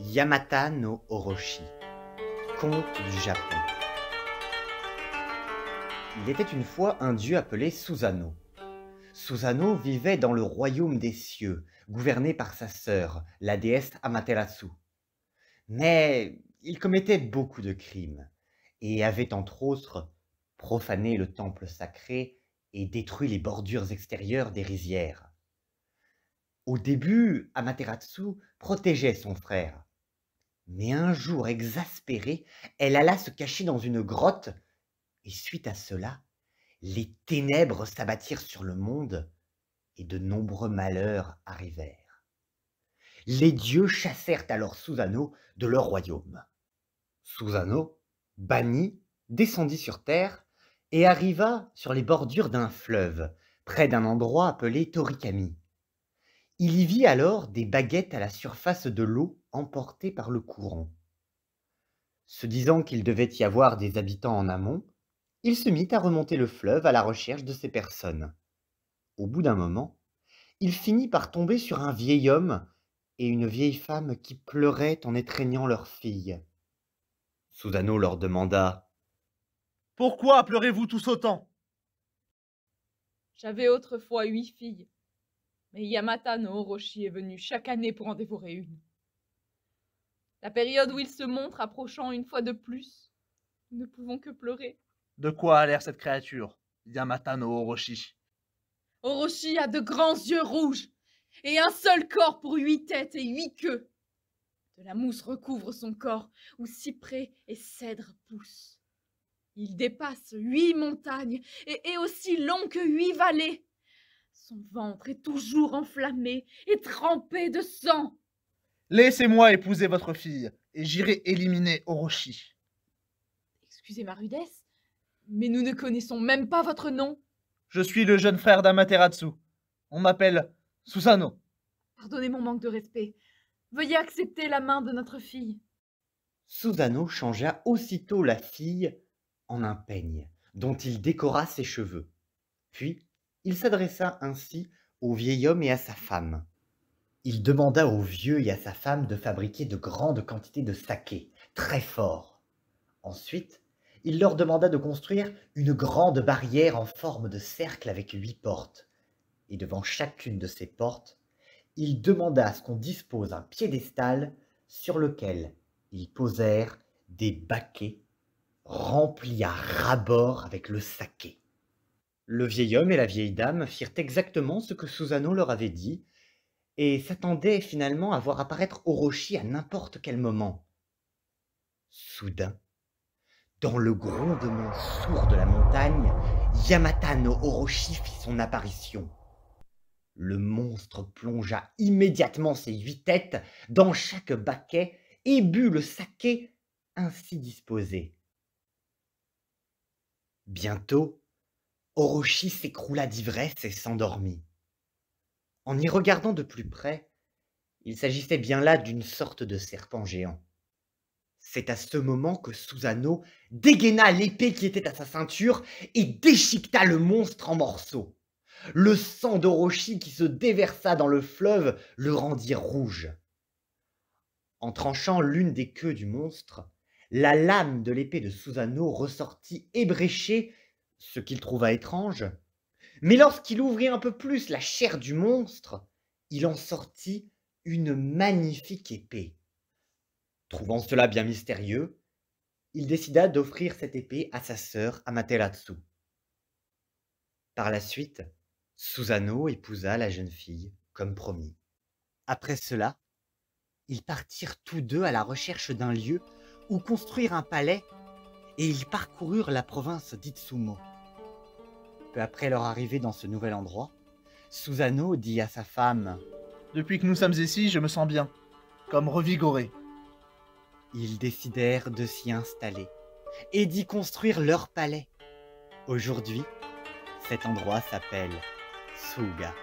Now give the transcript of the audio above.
Yamata no Orochi, conte du Japon. Il était une fois un dieu appelé Susanoo. Susanoo vivait dans le royaume des cieux, gouverné par sa sœur, la déesse Amaterasu. Mais il commettait beaucoup de crimes, et avait entre autres profané le temple sacré et détruit les bordures extérieures des rizières. Au début, Amaterasu protégeait son frère. Mais un jour exaspérée, elle alla se cacher dans une grotte, et suite à cela, les ténèbres s'abattirent sur le monde, et de nombreux malheurs arrivèrent. Les dieux chassèrent alors Susanoo de leur royaume. Susanoo, banni, descendit sur terre et arriva sur les bordures d'un fleuve, près d'un endroit appelé Torikami. Il y vit alors des baguettes à la surface de l'eau emportées par le courant. Se disant qu'il devait y avoir des habitants en amont, il se mit à remonter le fleuve à la recherche de ces personnes. Au bout d'un moment, il finit par tomber sur un vieil homme et une vieille femme qui pleuraient en étreignant leur fille. Susanoo leur demanda « Pourquoi pleurez-vous tous autant ?» J'avais autrefois 8 filles, mais Yamata no Orochi est venu chaque année pour en dévorer une. La période où il se montre approchant une fois de plus, nous ne pouvons que pleurer. De quoi a l'air cette créature, Yamata no Orochi? Orochi a de grands yeux rouges et un seul corps pour 8 têtes et 8 queues. De la mousse recouvre son corps où cyprès et cèdre poussent. Il dépasse 8 montagnes et est aussi long que 8 vallées. Son ventre est toujours enflammé et trempé de sang. Laissez-moi épouser votre fille, et j'irai éliminer Orochi. Excusez ma rudesse, mais nous ne connaissons même pas votre nom. Je suis le jeune frère d'Amaterasu. On m'appelle Susanoo. Pardonnez mon manque de respect. Veuillez accepter la main de notre fille. Susanoo changea aussitôt la fille en un peigne, dont il décora ses cheveux. Puis, il s'adressa ainsi au vieil homme et à sa femme. Il demanda au vieux et à sa femme de fabriquer de grandes quantités de saké, très fort. Ensuite, il leur demanda de construire une grande barrière en forme de cercle avec 8 portes. Et devant chacune de ces portes, il demanda à ce qu'on dispose un piédestal sur lequel ils posèrent des baquets remplis à ras-bord avec le saké. Le vieil homme et la vieille dame firent exactement ce que Susanoo leur avait dit et s'attendaient finalement à voir apparaître Orochi à n'importe quel moment. Soudain, dans le grondement sourd de la montagne, Yamata no Orochi fit son apparition. Le monstre plongea immédiatement ses 8 têtes dans chaque baquet et but le saké ainsi disposé. Bientôt, Orochi s'écroula d'ivresse et s'endormit. En y regardant de plus près, il s'agissait bien là d'une sorte de serpent géant. C'est à ce moment que Susanoo dégaina l'épée qui était à sa ceinture et déchiqueta le monstre en morceaux. Le sang d'Orochi qui se déversa dans le fleuve le rendit rouge. En tranchant l'une des queues du monstre, la lame de l'épée de Susanoo ressortit ébréchée, ce qu'il trouva étrange. Mais lorsqu'il ouvrit un peu plus la chair du monstre, il en sortit une magnifique épée. Trouvant cela bien mystérieux, il décida d'offrir cette épée à sa sœur Amaterasu. Par la suite, Susanoo épousa la jeune fille, comme promis. Après cela, ils partirent tous deux à la recherche d'un lieu où construire un palais et ils parcoururent la province d'Itsumo. Peu après leur arrivée dans ce nouvel endroit, Susanoo dit à sa femme « Depuis que nous sommes ici, je me sens bien, comme revigoré. » Ils décidèrent de s'y installer et d'y construire leur palais. Aujourd'hui, cet endroit s'appelle Suga.